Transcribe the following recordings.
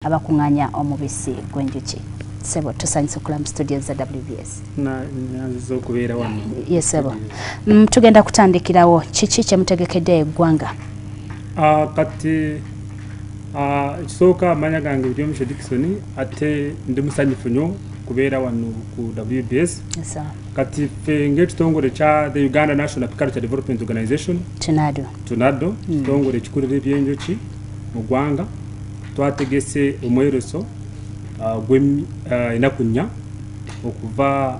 abakunganya omubisi gwenjuki. Sebo tusanyise kula mu studio za WBS. Nazo kubeera wano. Yes sebo. Tugenda kutandikirawo kiki kye mutegekedde eggwanga. Kati kisooka amanya gange Byomisho Dickson ate ndi musanyufu nnyo kubeera wano ku WBS. Yes, kati ffe ng'ekitongole kya the Uganda National Apiculture Development Organization TUNADO kitongole ekikulira ebyenjuki mu ggwanga twategese omweroso enaku nnya okuva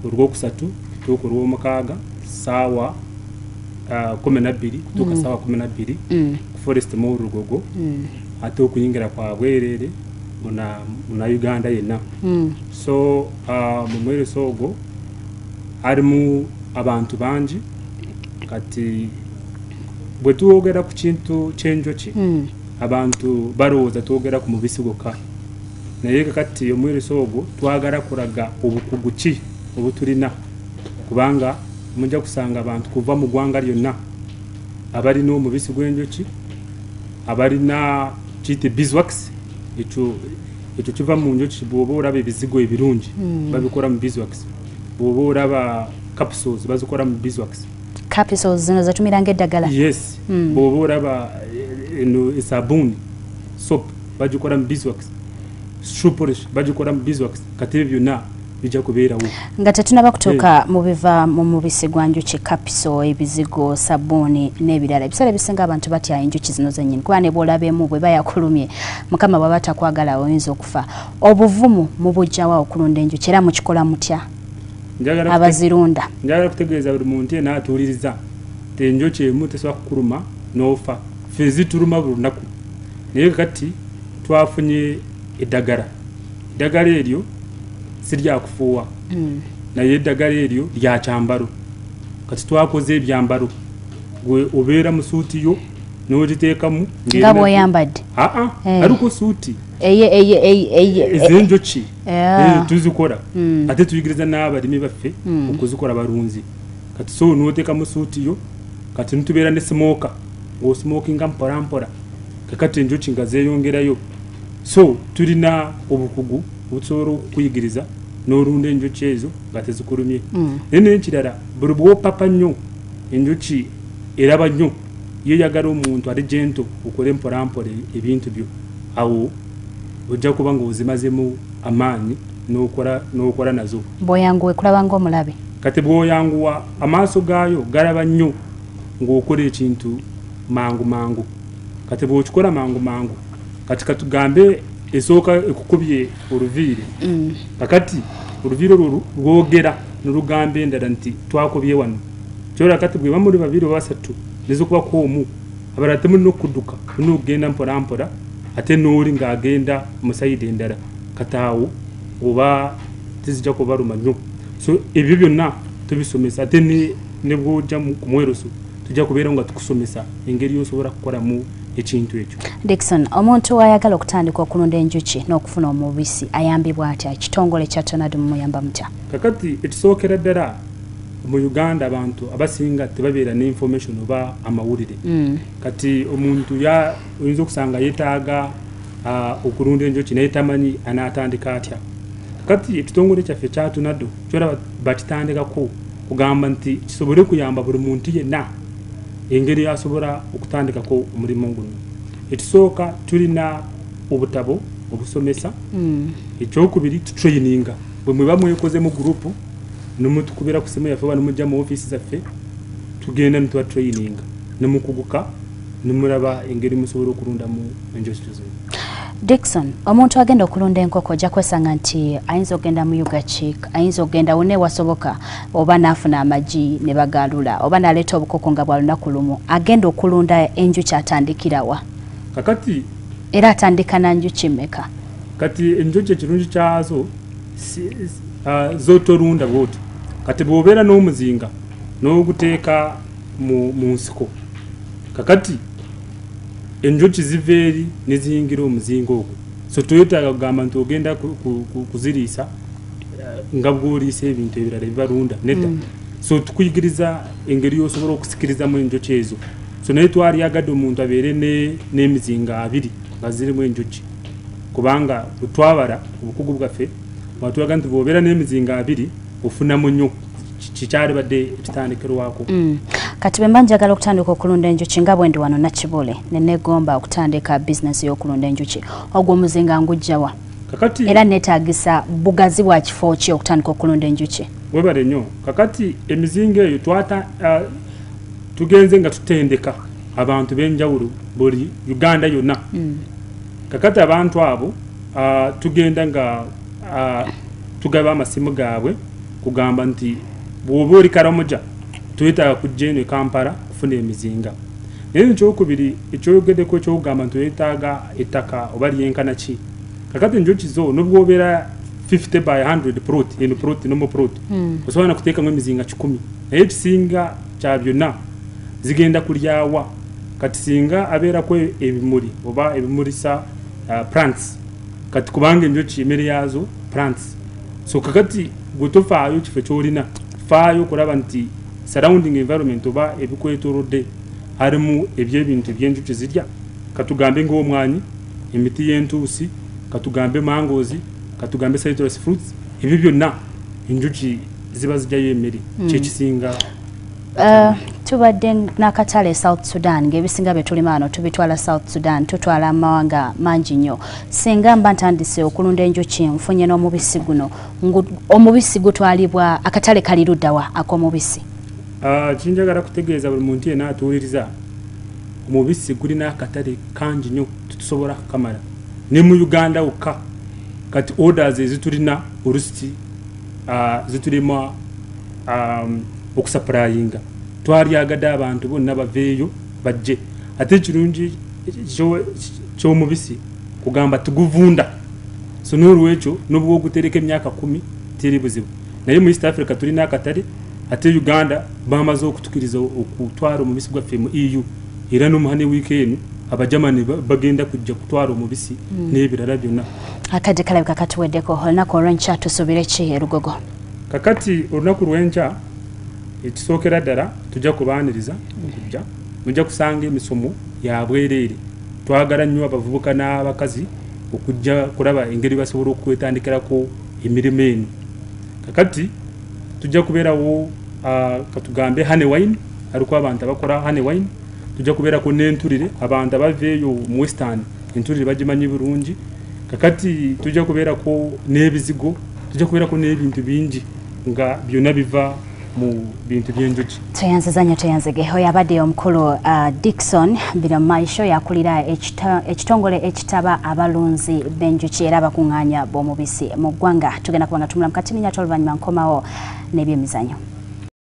olwokusatu tuuka olw'omukaaga saawa 12 kutuuka saawa 12 ku Forest mu Rugogo ate okuyingira kwa bwereere muna Uganda yenna. So mu mwereso ogwo harimu abantu bangi kati bwe tuwogera ku kintu ky'enjoki abantu barowooza twogera ku mubisi gwokka naye kati omwereso ogwo twagala kulaga obukugu ki obutulina kubanga mujja kusanga abantu kuva mu ggwanga lyonna abalina omubisi gw'enjoki abalina kiyite beeswax ekyo kiva mu njoki bw'oba olaba ebizigo ebirungi babikora mu beeswax bw'oba olaba capsules bazikora mu beeswax capsules zino zatumira ng'eddagala. Yes. Bw'oba olaba esabuni soap bagikora mu beeswax shoe polish bagikora mu beeswax kati ebyo byonna bijja kubeerawo nga tetunaba kutuuka mu biva mu mubisi gwa njuki capsule ebizigo sabuni n'ebirala ebiseera ebisinga abantu batya enjuki zino zennyini kuba ne bw'olabeemu bwe bayakulumye mukama bw'aba takwagala oyinza okufa obuvumu mu bujjawa okulunda enjuki era mukikola mutya abazirunda. Njagala kutegeeza buli muntu yenna atuuliriza te enjuki emu tesobola kukuluma n'ofa ffe zituluma buli lunaku naye kati twafunye eddagala eryo si lyakufuuwa naye eddagala eryo lya kyambalo kati twakoze ebyambalo gwe obeera mu suuti yo n'ogiteekamu nga bw'oyambadde aliko suuti ez'enjoki tuzikola ate tuyigiriza n'abalimi baffe okuzikola balunzi kati so n'oteekamu suuti yo kati nitubeera ne smooka ng'osmookinga mpolampola kakati enjoki nga zeeyongerayo so tulina obukugu obusobola okuyigiriza n'olunda enjoki ezo nga tezikulumye naye n'ekirala buli bw'opapa nnyo enjoki eraba nnyo yeeyagala omuntu ali gento okole mpolampola ebintu byo awo ojja kuba ng'ozimazemu amaanyi n'okola nazo bw'oyanguwa ekulaba ng'omulabe kati bw'oyanguwa amaaso gaayo galaba nnyo ng'okola ekintu mangu mangu kati bw'okikola mangu mangu kati katugambe esooka ekukubye oluviire kakati oluviire olwo lwogera nolugamba endala nti twakubye wano kyola kati bwe bamuli babiri oba basatu nezokubako omu abalala temulina okudduka mulina okugenda mpolampola ate n'oli ng'agenda mu sayidi endala kati awo oba tizijja kubaluma nnyo so ebyo byonna tubisomesa ate ne bw'ojja ku mweroso tujja kubeera nga tukusomesa engeri yosobola kukolamu ekintu ekyo. Dickson, omuntu ayagala okutandika okulunda enjuki n'okufuna omubisi ayambibwa atya ekitongole kya TUNADO muyamba mutya? Kakati ekisookera ddala mu Uganda abantu abasinga tebabeera ne information oba amawulire kati omuntu oyinza okusanga yeetaaga okulunda enjuki naye tamanyi anaatandika atya. Kakati ekitongole kyaffe kya TUNADO kyolaba bakitandikako kugamba nti kisobole kuyamba buli muntu yenna engeri asobola okutandikako omulimu guno. Ekisooka tulina obutabo obusomesa ekyokubiri tutraininga bwe muba mwekoze mu gurupu nemutukubira ku simu yaffe oba nemujja mu ofiisi zaffe tugenda netuba traininga nemukuguka nemulaba engeri musobola okulundamu enjoki zino. Dickson, omuntu agenda okulunda enkoko ojja kwesanga nti ayinza okugenda mu Ugachik, ayinza okugenda wonna ewasoboka oba n'afuna amagi ne bagaalula oba n'aleeta obukoko nga bw'alunaku lumu agenda okulunda enjuki atandikirawa? Kakati era atandika na njuki mmeka? Kati enjuki ekirungi kyazo z'otolunda bw'oti kati bw'obeera n'omuzinga n'oguteeka mu nsiko kakati enjoki ziva eri ne ziyingira omuzinga ogwo so toyetaaga kugamba nti ogenda kuziriisa nga bw'oliisa ebintu ebirala ebibalunda nedda so tukuyigiriza engeri y'osobola okusikirizamu enjoki ezo so naye twalyagadde omuntu abeere n'emizinga abiri nga zirimu enjuki kubanga butwabara obukugu bwaffe watulaga nti bw'obeera n'emizinga abiri ofunamu nnyo kikyali badde ekitandikirwako. Kati bwe mba njagala okutandika okulunda enjuki nga bwe ndi wano Nakibole ne neegomba okutandika bizinesi y'okulunda enjuki ogwo omuzinga ngujjawa kakati era neetaagisa bugazi bwa kifo ki okutandika okulunda enjuki? Webale nnyo kakati emizinga eyo tugenze nga tutendeka abantu b'enjawulo buli Uganda yonna. Kakati abantu abo tugenda nga tugaba amasimu gaabwe kugamba nti bw'oba oli Karamoja twetaaga kujja eno e Kampala kufuna emizinga. Naye ekyokubiri ekyogeddeko ekyokugamba nti twetaaga ettaka oba lyenkana ki. Kakati enjuki zo n'obwobeera 50 by 100 plot eno plot nomo plot osobola na kuteekamu emizinga 100 naye ekisinga kya byonna zigenda kulyawa kati singa abeerako ebimuli oba ebimulisa plants kati kubanga enjuki emmere yaazo plants so kakati gwe tofaayo kifo kyolina faayo okulaba nti surrounding environment oba ebikwetoolodde harimu ebyebintu ebyenjuki zirya katugambe ng'omwanyi emiti y'entuusi katugambe mangoes katugambe citrus fruits ebyo byonna enjuki ziba zijjayo emmere kyekisinga. Tubadde n'akatale South Sudan ng'ebisinga bye tulima wano tubitwala South Sudan tutwala amawanga mangi nnyo. Singa mba ntandise okulunda enjuki nfunye n'omubisi guno omubisi gutwalibwa akatale kali luddawa ak'omubisi? Kinjagala kutegeeza buli muntu yenna atuwuliriza omubisi gulina akatale kangi nnyo tusobola kukamala ne mu Uganda wokka kati orders ezitulina olusi zitulima okusuplyinga twalyagadde abantu bonna baveeyo bajje ate ekirungi ky'omubisi kugamba tuguvunda so n'olwekyo n'obwo ogutereka emyaka 10 teri buzibu naye mu East Africa tulina akatale ate Uganda bamaze okutukiriza okutwala omubisi gwaffe mu EU era n'omuhane weekend abajamani bagenda kujja kutwala omubisi n'ebirala byonna. Akadde kalabika katuweddeko olunaku olw'enkya tusubire ki e Lugogo? Kakati olunaku lw'enkya ekisookera ddala tujja kubaaniriza okujja mujja kusanga emisomo ya bwereere twagala nnyo abavubuka n'abakazi okujja kulaba engeri basobola okwetandikirako emirimu eno. Kakati tujja kubeerawo katugambe honey wine aliko abantu abakola honey wine tujja kubeerako n'entulire abantu abaveeyo mu Western entulire bagimanyi bulungi. Kakati tujja kubeerako n'ebizigo tujja kubeerako n'ebintu bingi nga byonna biva mu bintu by'enjuki. Tuyanzege oyo abadde omukulu Dickson Biramaisho yakulira ekitongole ekitaba abalunzi b'enjuki era abakuŋŋaanya b'omubisi mu ggwanga. Tugenda kubanga tumulamu kati minnya oluvannyuma nkomawo n'ebyemizannyo.